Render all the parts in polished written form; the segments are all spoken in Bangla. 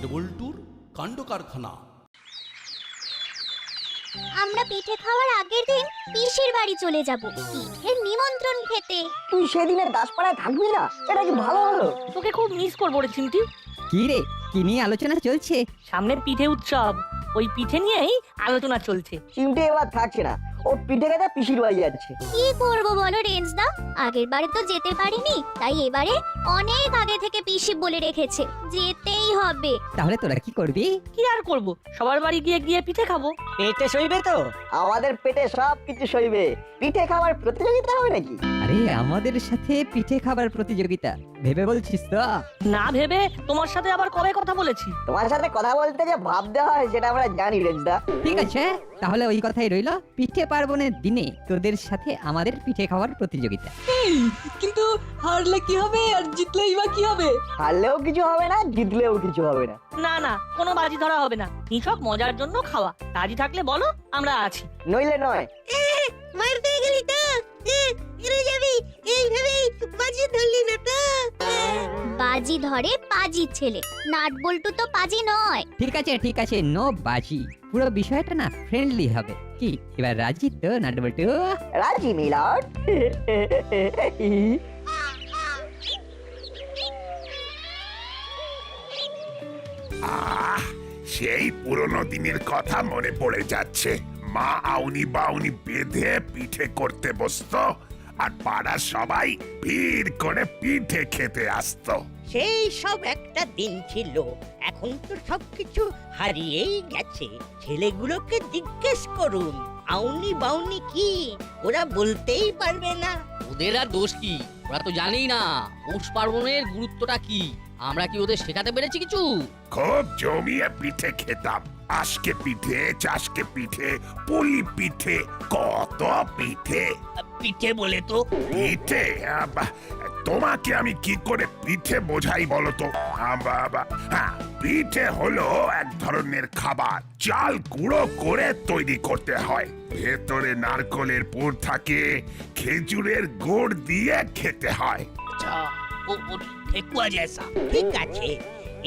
নাটবল্টুর কাণ্ড কারখানা। আমরা পিঠে খাওয়ার আগের দিন পিসির বাড়ি চলে যাব পিঠের নিমন্ত্রণ খেতে। তুই সেদিনে দাসপাড়ায় থাকবি না? এটা কি ভালো হলো? তোকে খুব মিস করবো রে চিমটি। কি রে, কি নিয়ে আলোচনা চলছে? সামনে পিঠে উৎসব, ওই পিঠে নিয়েই আলোচনা চলছে। চিমটে এবার থাকছে না, ও পিঠে খেতে পিসির বাড়ি যাচ্ছে। কি করবো বলো রেঞ্জদা, আগের বারে তো যেতে পারিনি, তাই এবারে অনেক আগে থেকে পিসি বলে রেখেছে যেতেই হবে। তাহলে তোরা কি করবি? কি আর করব, সবার বাড়ি গিয়ে গিয়ে পিঠে খাবো। পেটে সইবে তো? আমাদের পেটে সব কিছু সইবে। পিঠে খাওয়ার প্রতিযোগিতা হবে নাকি? আরে আমাদের সাথে পিঠে খাবার প্রতিযোগিতা ভেবে বলছিস তো? না ভেবে তোমার সাথে আবার কবে কথা বলেছি? তোমার সাথে কথা বলতে যে ভাবতে হয় সেটা আমরা জানি রেঞ্জদা। ঠিক আছে, তাহলে ওই কথাই রইলো। পিঠে পার্বণের দিনে তোদের সাথে আমাদের পিঠে খাওয়ার প্রতিযোগিতা। কিন্তু হারলে কি হবে আর জিতলেই বা কি হবে? হারলেও কিছু হবে না, জিতলেও কিছু হবে না। না না, কোনো বাজি ধরা হবে না, নিছক মজার জন্য খাওয়া। রাজি থাকলে বলো, আমরা আছি। নইলে নয়। মারতে গেলি তো হেরে যাবি, এই ভেবেই বাজি ধরলি না তো। বাজি ধরে পাজি ছেলে, নাটবল্টু তো পাজি নয়। ঠিক আছে, নো বাজি। পুরো বিষয়টা না ফ্রেন্ডলি হবে। কি এবার রাজি তো নাটবল্টু? রাজি মিলন। সেই পুরনো দিনের কথা মনে পড়ে যাচ্ছে। মা আউনি বাউনি বেঁধে পিঠে করতে বসতো, আর পাড়ার সবাই ভিড় করে পিঠে খেতে আসতো। সেই সব একটা দিন ছিল, এখন তো সবকিছু হারিয়েই গেছে। ছেলেগুলোকে জিজ্ঞেস করুন আউনি বাউনি কি, ওরা বলতেই পারবে না। ওদের আর দোষ কি? ওরা তো জানেই না পৌষ পার্বণের গুরুত্বটা কি। আমরা কি ওদের শেখাতে পেরেছি কিছু? খুব জমিয়ে পিঠে খেতাম। আজকে পিঠে, চাষকে পিঠে, পুলি পিঠে, কত পিঠে। পিঠে বলে তো পিঠে তোমাকে আমি কি করে পিঠে বোঝাই বলো তো? হ্যাঁ, পিঠে হলো এক ধরনের খাবার, চাল গুঁড়ো করে তৈরি করতে হয়। ভেতরে নারকেলের পুর থাকে, খেজুরের গুড় দিয়ে খেতে হয়। ও ঠেকুয়া জেসা। ঠিক আছে,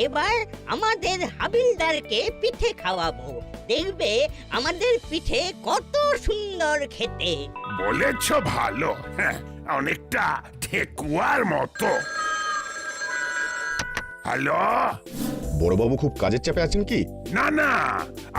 এবার আমাদের হাবিলদারকে পিঠে খাওয়াবো, দেখবে আমাদের পিঠে কত সুন্দর খেতে। বলেছ ভালো, হ্যাঁ, অনেকটা ঠেকুয়ার মতো। হ্যালো, বড়বাবু খুব কাজের চাপে আছেন কি? না না,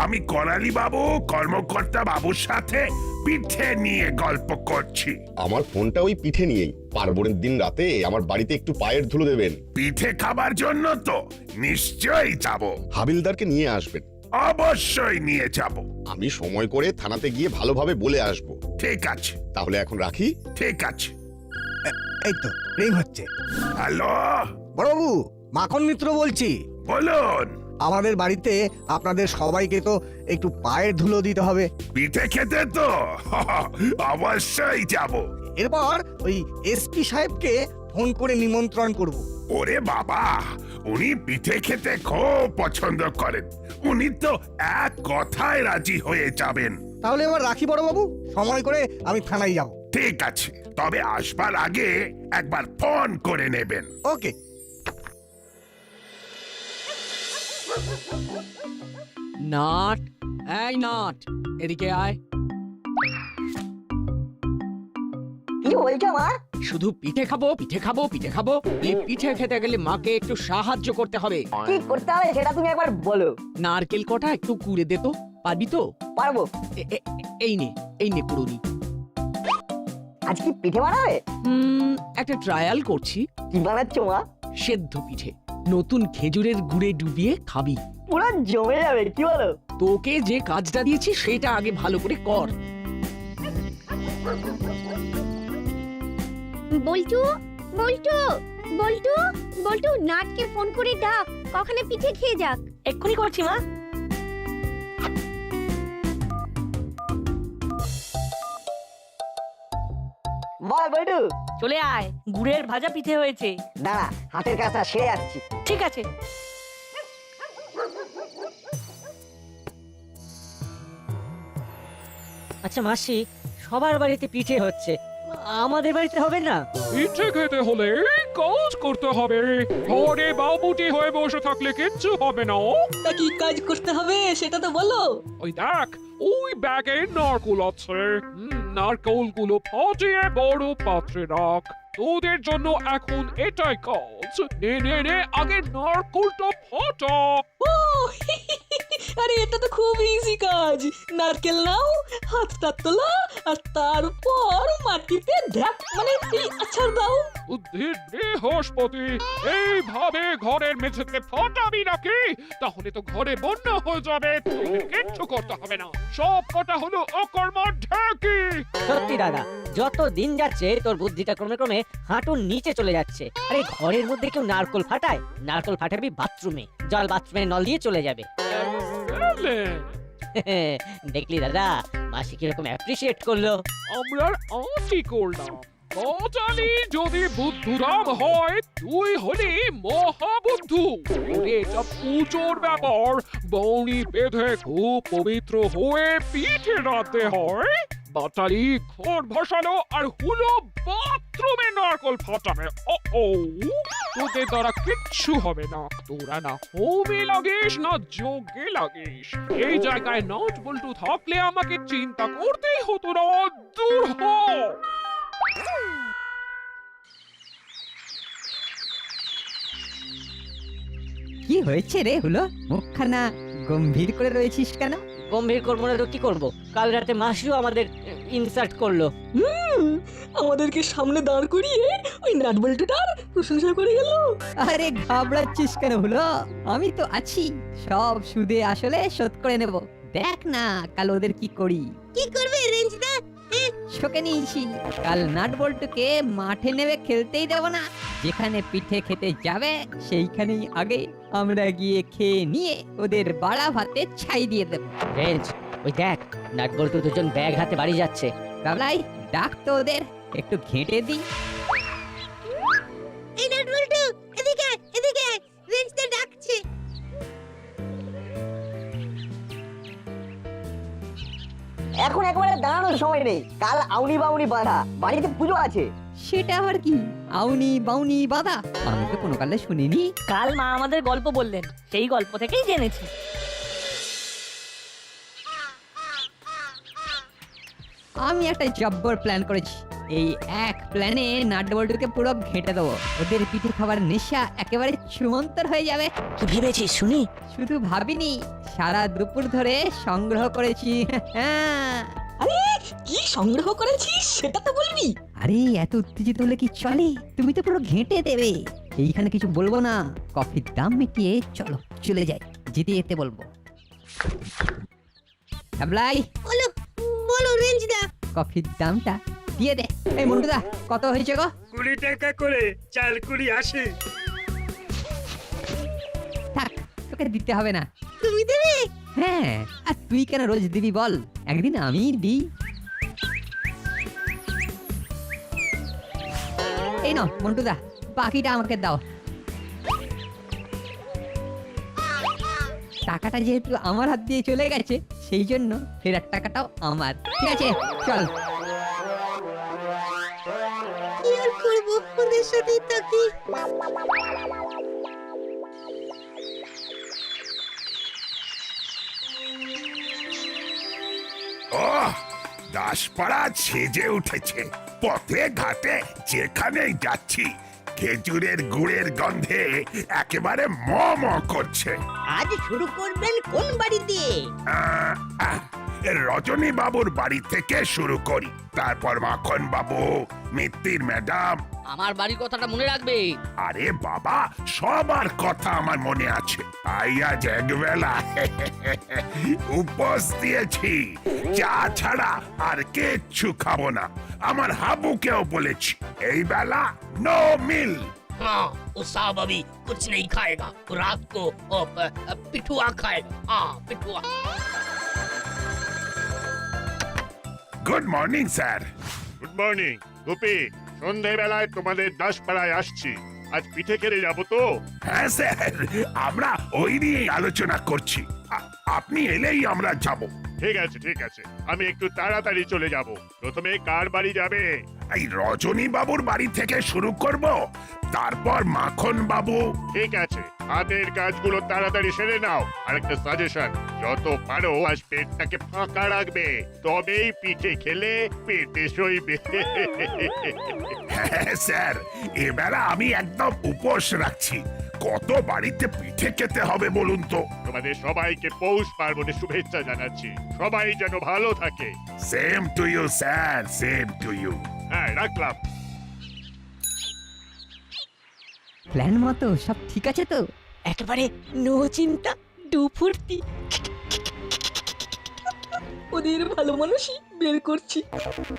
আমি করালি বাবু কর্মকর্তা বাবুর সাথে পিঠে নিয়ে গল্প করছি। আমার ফোনটা ওই পিঠে নিয়েই। পার্বণের দিন রাতে আমার বাড়িতে একটু পায়ের ধুলো দেবেন। পিঠে খাবার জন্য তো নিশ্চয়ই যাব। হাবিলদারকে নিয়ে আসবেন। অবশ্যই নিয়ে যাব। আমি সময় করে থানাতে গিয়ে ভালোভাবে বলে আসব। ঠিক আছে, তাহলে এখন রাখি। ঠিক আছে। এই তো রিং হচ্ছে। হ্যালো বড়বাবু, মাখন মিত্র বলছি। বলুন। আমাদের বাড়িতে আপনাদের সবাইকে তো একটু পায়ের ধুলো দিতে হবে। পিঠে খেতে তো অবশ্যই যাব। এরপর ওই এসপি সাহেবকে ফোন করে নিমন্ত্রণ করব। ওরে বাবা, উনি পিঠে খেতে খুব পছন্দ করেন। উনি তো এক কথায় রাজি হয়ে যাবেন। তাহলে এবার রাখি বড়বাবু, সময় করে আমি থানায় যাব। ঠিক আছে, তবে আসবার আগে একবার ফোন করে নেবেন। ওকে। নাট, এই নাট, এদিকে আয়। কি বলছো মা? শুধু পিঠে খাবো পিঠে খাবো পিঠে খাবো। এই পিঠে খেতে গেলে মাকে একটু সাহায্য করতে হবে। কি করতে হবে সেটা তুমি একবার বলো। নারকেল কটা একটু কুড়ে দে তো, পারবি তো? পারবো। এই নে কুড়ুনি। আজ কি পিঠে বানাবে? একটা ট্রায়াল করছি। কি বানাচ্ছো মা? সেদ্ধ পিঠে, নতুন খেজুরের গুড়ে ডুবিয়ে খাবি। পুরো জমে যাবে, কি বলো? তোকে যে কাজটা দিয়েছি সেটা আগে ভালো করে কর। বল্টু বল্টু বল্টু বল্টু, নাটকে ফোন করে ডাক, কখনো পিঠে খেয়ে যাক। এক্ষুনি করছি মা। বল বল্টু। চলে আয়, গুড়ের ভাজা পিঠে হয়েছে। দাঁড়া, হাতের কাজটা সেরে যাচ্ছি। ঠিক আছে। আচ্ছা মাসি, সবার বাড়িতে পিঠে হচ্ছে, আমাদের বাড়িতে হবে না? পিঠে খেতে হলে কাজ করতে হবে। ঘরে বাবুটি হয়ে বসে থাকলে কিচ্ছু হবে না। তা কি কাজ করতে হবে সেটা তো বলো। ওই দেখ, ওই ব্যাগে নারকোল আছে। নারকোলগুলো ফাটিয়ে বড় পাত্রে রাখ। তোদের জন্য এখন এটাই কাজ। নে নে নে, আগে নারকোলটা ফাটা। ও আরে এটা তো খুব ইজি কাজ। নারকেল নাও, হাতটা তোলা, আর তারপর মাটিতে ঢাক মানে এই আছাড় দাও। বুদ্ধির বৃহস্পতি, এইভাবে ঘরের মেঝেতে ফাটাবি নাকি? তাহলে তো ঘরে বন্যা হয়ে যাবে। তোদের কিচ্ছু করতে হবে না, সব কটা হলো অকর্মার ঢেকি। সত্যি দাদা, যত দিন যাচ্ছে তোর বুদ্ধিটা ক্রমে ক্রমে হাঁটুর নিচে চলে যাচ্ছে। আরে ঘরের মধ্যে কেউ নারকোল ফাটায়? নারকোল ফাটাবি বাথরুমে, জল বাথরুমের নল দিয়ে চলে যাবে। দেখলি দাদা, মাসি কিরকম অ্যাপ্রিশিয়েট করলো। আমরা আর কি করলাম? বাচালি যদি বুদ্ধুরাম হয়, তুই হলি মহাবুদ্ধু। এটা পুজোর ব্যাপার, বৌনি বেঁধে খুব পবিত্র হয়ে পিঠে রাখতে হয়। বাটালি ঘর ভাসানো আর হুলো বাথরুমে নারকল ফাটাবে। ও তোদের দ্বারা কিচ্ছু হবে না। তোরা না হোমে লাগিস না যোগে লাগিস। এই জায়গায় নট বল্টু থাকলে আমাকে চিন্তা করতেই হতো না। দূর হ। কি হয়েছে রে হলো? মুখখানা গম্ভীর করে রয়েছিস কেন? গম্ভীর করবো না তো কি করবো? কাল রাতে মাসিও আমাদের ইনসাল্ট করলো। আমাদেরকে সামনে দাঁড় করিয়ে ওই নাটবল্টুটার প্রশংসা করে গেল। আরে ঘাবড়াচ্ছিস কেন হলো? আমি তো আছি, সব সুদে আসলে শোধ করে নেব। দেখ না কাল ওদের কি করি। কি করবে রেঞ্জদা? শোকে নিয়েছি, কাল নাট বল্টুকে মাঠে নেমে খেলতেই দেব না। যেখানে পিঠে খেতে যাবে সেইখানেই আগে আমরা গিয়ে খেয়ে নিয়ে ওদের বাড়া ভাতে ছাই দিয়ে দেব। রেঞ্জ, ওই দেখ নাটবল্টু দুজন ব্যাগ হাতে বাড়ি যাচ্ছে। বাবলাই, ডাক তো ওদের, একটু ঘেঁটে দিই। এই নাটবল্টু, এদিকে আয়, এদিকে আয়, রেঞ্জদা ডাকছে। এখন একেবারে দাঁড়ানোর সময় নেই, কাল আউনি বাউনি বাঁধা, বাড়িতে পুজো আছে। সেটা আবার কি? আউনি বাউনি বাধা? আমি তো কোনো কালে শুনিনি। কাল মা আমাদের গল্প বললেন, সেই গল্প থেকেই জেনেছি। আমি একটা জব্বর প্ল্যান করেছি। এই এক প্ল্যানে নাটবল্টুকে পুরো ঘেঁটে দেবো। ওদের পিঠে খাবার নেশা একেবারে চুমন্তর হয়ে যাবে। কি ভেবেছিস শুনি? শুধু ভাবিনি, সারা দুপুর ধরে সংগ্রহ করেছি। আরে কি সংগ্রহ করেছিস সেটা তো বলবি। আরে এত উত্তেজিত হলে কি চলে? তুমি তো পুরো ঘেঁটে দেবে। এইখানে কিছু বলবো না, কফির দাম মিটিয়ে চলো চলে যাই। যেতে যেতে বলবো। আবলাই, বলো বলো রেঞ্জদা। কফির দামটা দিয়ে দে। এই মন্টুদা, কত হয়েছে গো? 20 টাকা করে, চাল কুড়ি 80। থাক, তোকে দিতে হবে না। তুমি দেবে? হ্যাঁ, আর তুই কেন রোজ দিবি বল? একদিন আমি দিই। এই নাও মন্টুদা, বাকিটা আমাকে দাও। টাকাটা যেহেতু আমার হাত দিয়ে চলে গেছে, সেই জন্য ফেরার টাকাটাও আমার। ঠিক আছে, চল। কি আর করবো, ওদের সাথেই থাকি। ওহ, দাসপাড়া সেজে উঠেছে। পথে ঘাটে যেখানেই যাচ্ছি, খেজুরের গুড়ের গন্ধে একেবারে ম ম করছে। আজ শুরু করবেন কোন বাড়ি দিয়ে? রজনী বাবুর বাড়ি থেকে শুরু করি, তারপর মাখন বাবু, মিত্তির ম্যাডাম। আমার বাড়ির কথাটা মনে রাখবে। আরে বাবা, সবার কথা আমার মনে আছে। আজ একবেলা উপোস দিয়েছি, চা ছাড়া আর কিচ্ছু খাবো না। আমার হাবুকেও বলেছি এই বেলা নো মিল। हाँ, वो साहब अभी कुछ नहीं खाएगा, वो रात को पिठुआ खाएगा। हाँ, पिठुआ। Good morning sir. Good morning Gopi, সন্ধেবেলায় তোমাদের দাসপাড়ায় আসছি। আজ পিঠে খেলে যাবো তো? হ্যাঁ স্যার, আমরা ওই নিয়ে আলোচনা করছি। আপনি এলেই আমরা যাব। ঠিক আছে ঠিক আছে, আমি একটু তাড়াতাড়ি চলে যাব। প্রথমে কার বাড়ি যাবে? এই রজনী বাবুর বাড়ি থেকে শুরু করব, তারপর মাখন বাবু। ঠিক আছে, হাতের কাজগুলো তাড়াতাড়ি সেরে নাও। আরেকটা সাজেশন, যত পারো আজ পেটটাকে ফাঁকা রাখবে, তবেই পিঠে খেলে পেটে সইবে। হ্যাঁ স্যার, এবেলা আমি একদম উপোস রাখছি। কত বাড়িতে পিঠে খেতে হবে বলুন তো? তোমাদের সবাইকে পৌষ পার্বণের শুভেচ্ছা জানাচ্ছি। সবাই যেন ভালো থাকে। Same to you sir, same to you. হ্যাঁ, রাখলাম। প্ল্যান মতো সব ঠিক আছে তো? একেবারে নো চিন্তা, ডুফুর্তি। ওদের ভালো মানুষই বের করছি।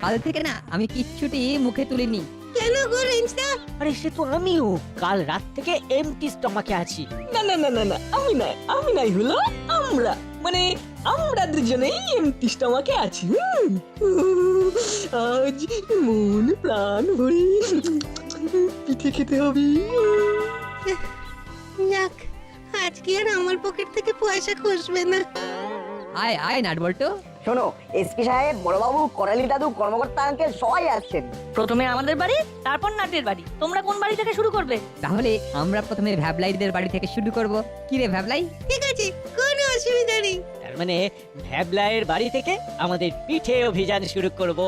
কাল থেকে না আমি কিচ্ছুটি মুখে তুলিনি। কেন গো রেঞ্জদা? আরে সে তো আমিও কাল রাত থেকে এমটি স্টমাকে আছি। না না না না না, আমি নাই হলো আমরা, মানে আমরা দুজনেই এমটি স্টমাকে আছি। আজ মন প্রাণ ভরে পিঠে খেতে হবে। যাক, আজকে আর আমার পকেট থেকে পয়সা খসবে না। আয় আয় নাট বল্টু। শোনো, এসপি সাহেব, বড়বাবু, করালি দাদু, কর্মকর্তা আঙ্কেল সবাই আসছেন। প্রথমে আমাদের বাড়ি, তারপর নাটের বাড়ি। তোমরা কোন বাড়ি থেকে শুরু করবে? তাহলে আমরা প্রথমে ভ্যাবলাইদের বাড়ি থেকে শুরু করব। কি রে ভ্যাবলাই? ঠিক আছে, কোনো অসুবিধা নেই। তার মানে ভ্যাবলাইয়ের বাড়ি থেকে আমাদের পিঠে অভিযান শুরু করব।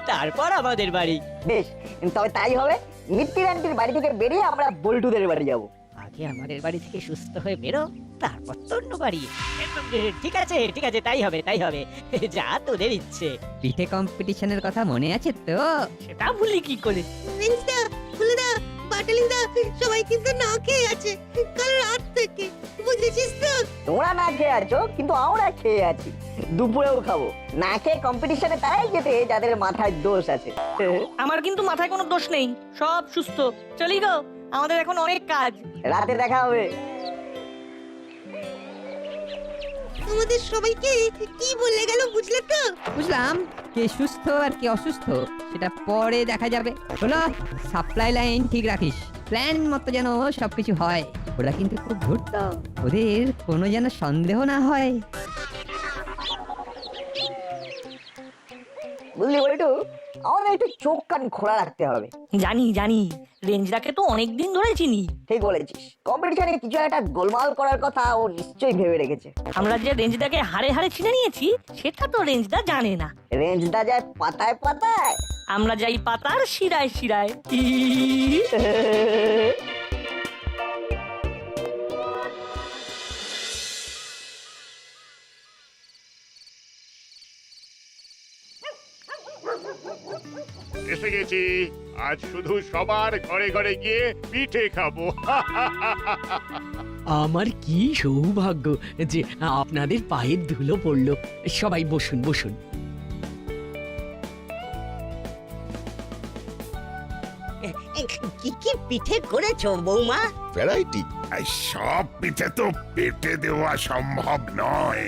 তারপর আমাদের বাড়ি। বেশ, তবে তাই হবে। মিত্তির আন্টির বাড়ি থেকে বেরিয়ে আমরা বল্টুদের বাড়ি যাব। আগে আমাদের বাড়ি থেকে সুস্থ হয়ে বেরো, তারপর তো অন্য বাড়ি। ঠিক আছে ঠিক আছে, তাই হবে তাই হবে, যা তোদের ইচ্ছে। পিঠে কম্পিটিশনের কথা মনে আছে তো? সেটা ভুলি কি করে? রেঞ্জদা, ফুলদা, বাটালিদা সবাই কিন্তু না খেয়ে আছে কাল রাত থেকে, বুঝেছিস তো? তোমরা না খেয়ে আছো, কিন্তু আমরা খেয়ে আছি। দুপুরেও খাবো। না খেয়ে কম্পিটিশনে তারাই যেতে যাদের মাথায় দোষ আছে। আমার কিন্তু মাথায় কোনো দোষ নেই, সব সুস্থ। চলি গো, আমাদের এখন অনেক কাজ। রাতে দেখা হবে। আমাদের সবাইকে কি বলে গেল বুঝলে তো? বুঝলাম, কে সুস্থ আর কে অসুস্থ সেটা পরে দেখা যাবে। শোনো, সাপ্লাই লাইন ঠিক রাখিস, প্ল্যান মতো যেন সবকিছু হয়। ওরা কিন্তু খুব ধূর্ত, ওদের কোনো যেন সন্দেহ না হয়। বুঝলি বল্টু, আমাদের একটু চোখ কান খোলা রাখতে হবে। জানি জানি, রেঞ্জদাকে তো অনেকদিন ধরে চিনি। ঠিক বলেছিস, কম্পিটিশনে কিছু একটা গোলমাল করার কথা ও নিশ্চয়ই ভেবে রেখেছে। আমরা যে রেঞ্জদাকে হাড়ে হাড়ে চিনে নিয়েছি, সেটা তো রেঞ্জদা জানে না। রেঞ্জদা যায় পাতায় পাতায়, আমরা যাই পাতার শিরায় শিরায়। এসে গেছি। আজ শুধু সবার ঘরে ঘরে গিয়ে পিঠে খাবো। আমার কি সৌভাগ্য যে আপনাদের পায়ের ধুলো পড়লো। সবাই বসুন বসুন। কি কি পিঠে করেছো বৌমা? ভ্যারাইটি। এই সব পিঠে তো পেটে দেওয়া সম্ভব নয়।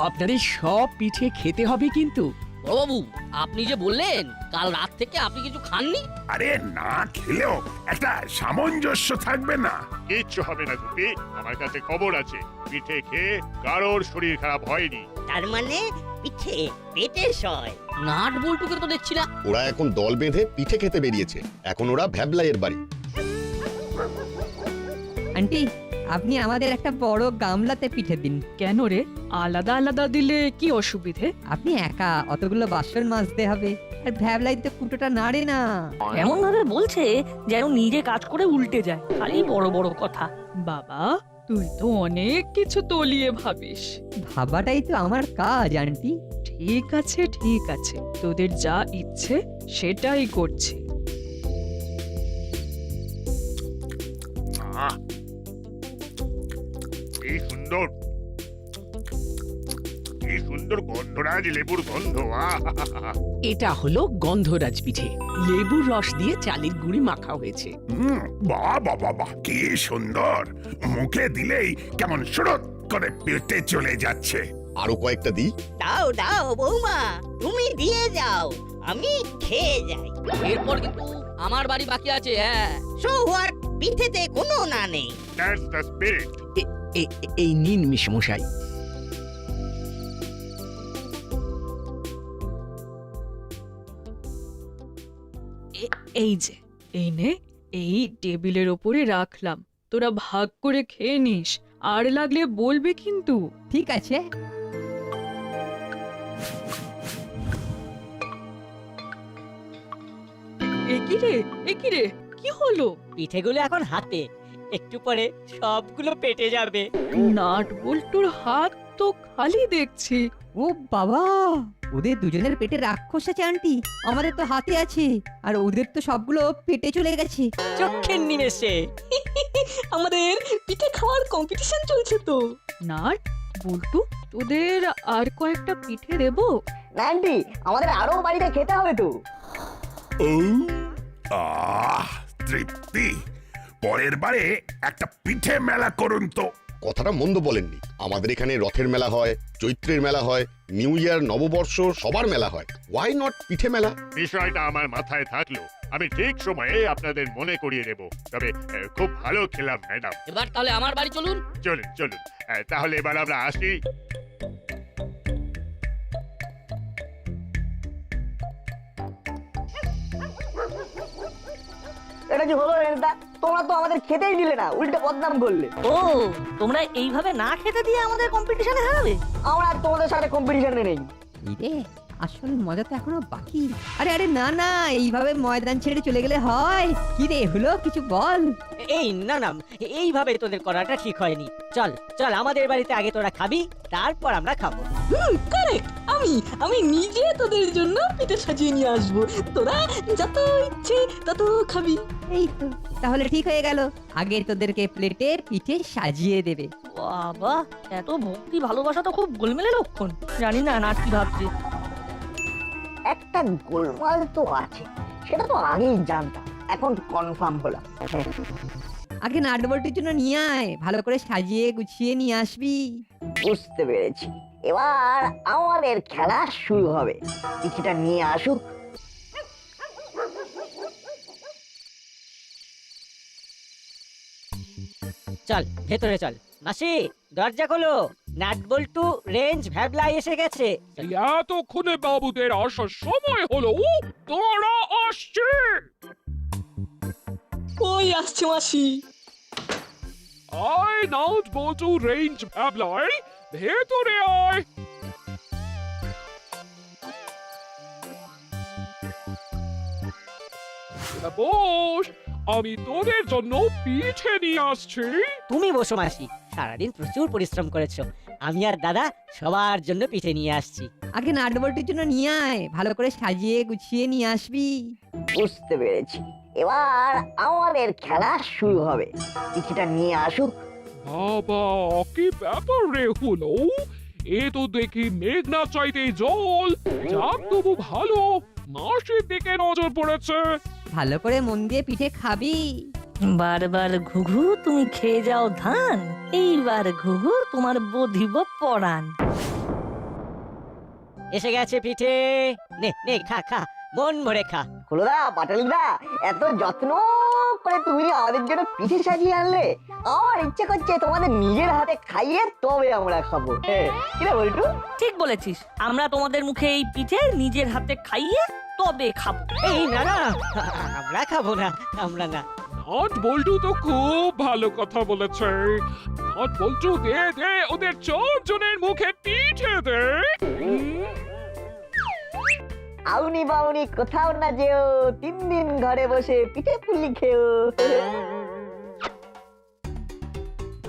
আপনাদের সব পিঠে খেতে হবে কিন্তু। বড়বাবু, আপনি যে বললেন কাল রাত থেকে আপনি কিছু খাননি। আরে না খেলেও একটা সামঞ্জস্য থাকবে না? কিচ্ছু হবে না গুপি, আমার কাছে খবর আছে। পিঠে খেয়ে কারোর শরীর খারাপ হয়নি। তার মানে পিঠে পেটে সয়। নাট বল্টুকে তো দেখছি না। ওরা এখন দল বেঁধে পিঠে খেতে বেরিয়েছে। এখন ওরা ভ্যাবলাইয়ের বাড়ি। আন্টি, আপনি আমাদের একটা বড় গামলাতে পিঠে দিন। কেন রে, আলাদা আলাদা দিলে কি অসুবিধে? আপনি একা অতগুলো বাসন মাজতে হবে, আর ভ্যাবলাই তো কুটোটা নাড়ে না। এমন ভাবে বলছে যেন নিজে কাজ করে উল্টে যায়, খালি বড় বড় কথা। বাবা, তুই তো অনেক কিছু তলিয়ে ভাবিস। ভাবাটাই তো আমার কাজ আন্টি। ঠিক আছে ঠিক আছে, তোদের যা ইচ্ছে সেটাই করছি। আহ, কি সুন্দর, কি সুন্দর গন্ধরাজ লেবুর গন্ধ। এটা হলো গন্ধরাজ পিঠে, লেবুর রস দিয়ে চালের গুঁড়ি মাখা হয়েছে। বাহ বাহ বাহ বাহ, কি সুন্দর! মুখে দিলেই কেমন সুরত করে পেটে চলে যাচ্ছে। আরো কয়েকটা দিই? দাও দাও বৌমা, তুমি দিয়ে যাও, আমি খেয়ে যাই। এরপর কিন্তু আমার বাড়ি বাকি আছে। হ্যাঁ, সো হোয়াট, পিঠেতে কোনো না নেই। That's the spirit. এই নিন মিশমশাই। এই যে এই নে, এই টেবিলের ওপরে রাখলাম, তোরা ভাগ করে খেয়ে নিস, আর লাগলে বলবি কিন্তু। ঠিক আছে। একি রে কি হলো? পিঠেগুলো এখন হাতে, একটু পরে সবগুলো পেটে যাবে। নাট বল্টুর হাত তো খালি দেখছি। ও বাবা, ওদের দুজনের পেটে রাক্ষস আছে আন্টি, আমাদের তো হাতে আছে, আর ওদের তো সবগুলো পেটে চলে গেছে। চোখের নিমেষে। আমাদের পিঠে খাওয়ার কম্পিটিশন চলছে তো। নাট বল্টু, তোদের আর কয়েকটা পিঠে দেবো? না আন্টি, আমাদের আরো বাড়িতে খেতে হবে তো। তৃপ্তি, পরের বারে একটা পিঠে মেলা করুন তো। কথাটা মন্দ বলেননি, আমাদের এখানে রথের মেলা হয়, চৈত্রের মেলা হয়, নিউ ইয়ার নববর্ষ সবার মেলা হয়, ওয়াই নট পিঠে মেলা? বিষয়টা আমার মাথায় থাকলো আমি ঠিক সময়ে আপনাদের মনে করিয়ে দেব। তবে খুব ভালো খেলাম ম্যাডাম। এবার তাহলে আমার বাড়ি চলুন। চলুন চলুন, তাহলে এবার আমরা আসি। এটা কি হলো রেঞ্জদা? তোমরা তো আমাদের খেতেই দিলে না, উল্টে বদনাম করলে। ও, তোমরা এইভাবে না খেতে দিয়ে আমাদের কম্পিটিশনে হারাবে? আমরা আর তোমাদের সাথে কম্পিটিশনে নেই। রে, আসল মজা তো এখনো বাকি। আরে আরে না না, এইভাবে ময়দান ছেড়ে চলে গেলে হয়? কি রে হলো, কিছু বল। এই না না, এইভাবে তোদের করাটা ঠিক হয়নি। চল চল, আমাদের বাড়িতে আগে তোরা খাবি, তারপর আমরা খাবো। কারেক্ট। আমি নিজে তোদের জন্য পিঠে সাজিয়ে নিয়ে আসবো, তোরা যত ইচ্ছে তত খাবি। এই তো, তাহলে ঠিক হয়ে গেল, আগে তোদেরকে প্লেটে পিঠে সাজিয়ে দেবে। বাবা, এত ভক্তি ভালোবাসা তো খুব গোলমেলে লক্ষণ। জানি না নাট কি ভাবছে। একটা গোলমাল তো আছে, সেটা তো আগেই জানতাম, এখন কনফার্ম হলাম। আগে নাট বল্টুর জন্য নিয়ে আয়, ভালো করে সাজিয়ে গুছিয়ে নিয়ে আসবি। বুঝতে পেরেছি, এবার আমাদের খেলা শুরু হবে। পিঠেটা নিয়ে আসুক। চল ভেতরে চল। মাসি, দরজা খোলো, নাট বল্টু রেঞ্জ ভ্যাবলাই এসে গেছে। এতক্ষণে বাবুদের আসার সময় হলো, তোরা আসছে। ওই আসছে মাসি। আয় নাট বল্টু রেঞ্জ ভ্যাবলাই, ভেতরে আয়। বস, আমি তোদের জন্য পিঠে নিয়ে আসছি। তুমি বসো মাসি, সারাদিন প্রচুর পরিশ্রম করেছো, আমি আর দাদা সবার জন্য পিঠে নিয়ে আসছি। আগে নাট বল্টুর জন্য নিয়ে আয়, ভালো করে সাজিয়ে গুছিয়ে নিয়ে আসবি। বুঝতে পেরেছি, এবার আমাদের খেলা শুরু হবে। পিঠেটা নিয়ে আসুক। বাবা, কি ব্যাপার রে হলো? এ তো দেখি মেঘনা চাইতে জল। যাক তবু ভালো, মাসির দিকে নজর পড়েছে। ভালো করে মন দিয়ে পিঠে খাবি। বারবার ঘুঘু তুমি খেয়ে যাও ধান, এইবার ঘুঘু তোমার বধিব পরাণ। এসে গেছে পিঠে, নে নে খা খা, মন ভরে খা। হলোদা, পাটালিদা, এত যত্ন করে তুমি আমাদের জন্য পিঠে সাজিয়ে আনলে, আমার ইচ্ছে করছে তোমাদের নিজের হাতে খাইয়ে তবে আমরা খাবো। কিরে বলটু? ঠিক বলেছিস, আমরা তোমাদের মুখে এই পিঠে নিজের হাতে খাইয়ে তবে খাবো। এই না না, আমরা খাবো না, আমরা না। নাট বল্টু তো খুব ভালো কথা বলেছে। নাট বল্টু, দে দে, ওদের 4 জনের মুখে পিঠে দে। আউনি বাউনি কোথাও না যেও, 3 দিন ঘরে বসে পিঠে পুলি খেও।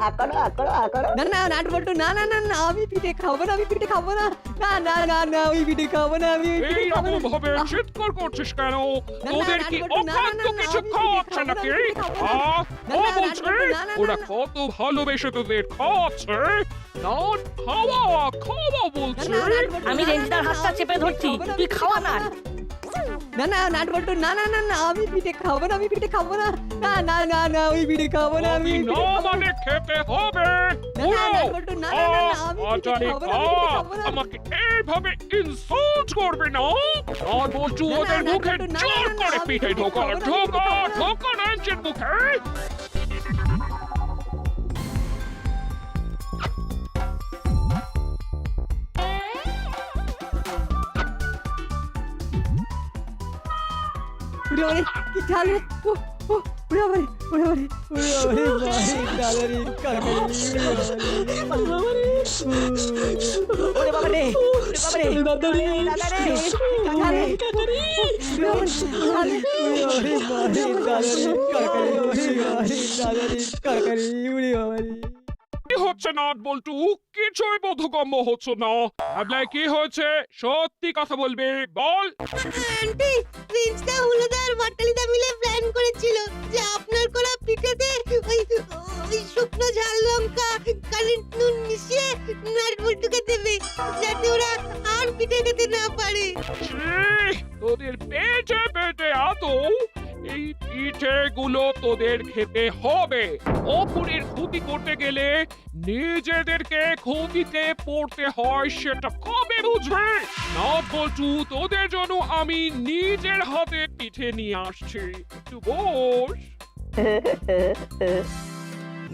আকড়ো আকড়ো আকড়ো। না না নাট বল্টু, না না না না, আমি পিঠে খাবো না, আমি পিঠে খাবো না, না না না না, আমি পিঠে খাবো না, আমি পিঠে খাবো না। এইরকম ভাবে চিৎকার করছিস কেন? না, তোদের নাট কি বল্টু, না, না, অখাদ্য না, কিছু আমি খাওয়াচ্ছে পিঠে খাবো না, নাকি? আমি পিঠে খাবো না। না, ও না, নাট বলছে বল্টু, না, না, ওরা না, কত ভালোবেসে তোদের খাওয়াচ্ছে। নাট খাওয়া খাওয়া বলছে। না, না, নাট বল্টু, আমি না, না, রেঞ্জদার না, হাতটা আমি চেপে পিঠে ধরছি, খাবো না, তুই আমি খাওয়া পিঠে না। খাবো না না নাট বল্টু, না না না না, আমি পিঠে খাবো না, আমি পিঠে খাবো না, না না না না, আমি পিঠে খাবো না, আমি আমি না মানে খেতে হবে। না, না, নাট বল্টু, না, না, না, না, আমি পিঠে খাবো না, আমি পিঠে খাবো না। আমাকে এইভাবে ইনসাল্ট করবে না। আর বলছু না, না, ওদের নাট মুখে বল্টু, না, জোর না, না, করে আমি পিঠে পিঠে ঢোকা খাবো না, আমি পিঠে ঢোকা খাবো না। ঢোকা রেঞ্জের মুখে। রে উড়ে বাড়ি কি ঝাল রে ও ও উড়ে বাড়ি উড়ে বাড়ি উড়ে বাড়ি ডালারি কাকারি ওরে বাবা রে ওরে বাবা রে দাদা রে দাদা রে কাকা রে উড়ে বাড়ি ডালারি কাকারি উড়ে বাড়ি ডালারি কাকারি উড়ে বাড়ি কি হচ্ছে নাট বল্টু? কিছুই বোধগম্য হচ্ছে না। ভাবলাই কি হয়েছে? সত্যি কথা বলবে, বল। আন্টি প্রিন্সদা হুলোদা আর বাটালিদা মিলে প্ল্যান করেছিল যে আপনার করা পিঠেতে ওই শুকনো ঝাল লঙ্কা কারেন্ট নুন মিশিয়ে নাটবল্টুকে দেবে যাতে ওরা আর পিঠে খেতে না পারে। ছিঃ, তোদের পেটে পেটে আদৌ এই পিঠেগুলো তোদের খেতে হবে। অপরের ক্ষতি করতে গেলে নিজেদেরকে ক্ষতিতে পড়তে হয়, সেটা কবে বুঝবে? নাট বল্টু, তোদের জন্য আমি নিজের হাতে পিঠে নিয়ে আসছি, একটু বস।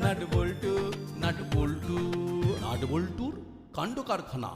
নাট বল্টু নাট বল্টু নাট বল্টুর কাণ্ড কারখানা।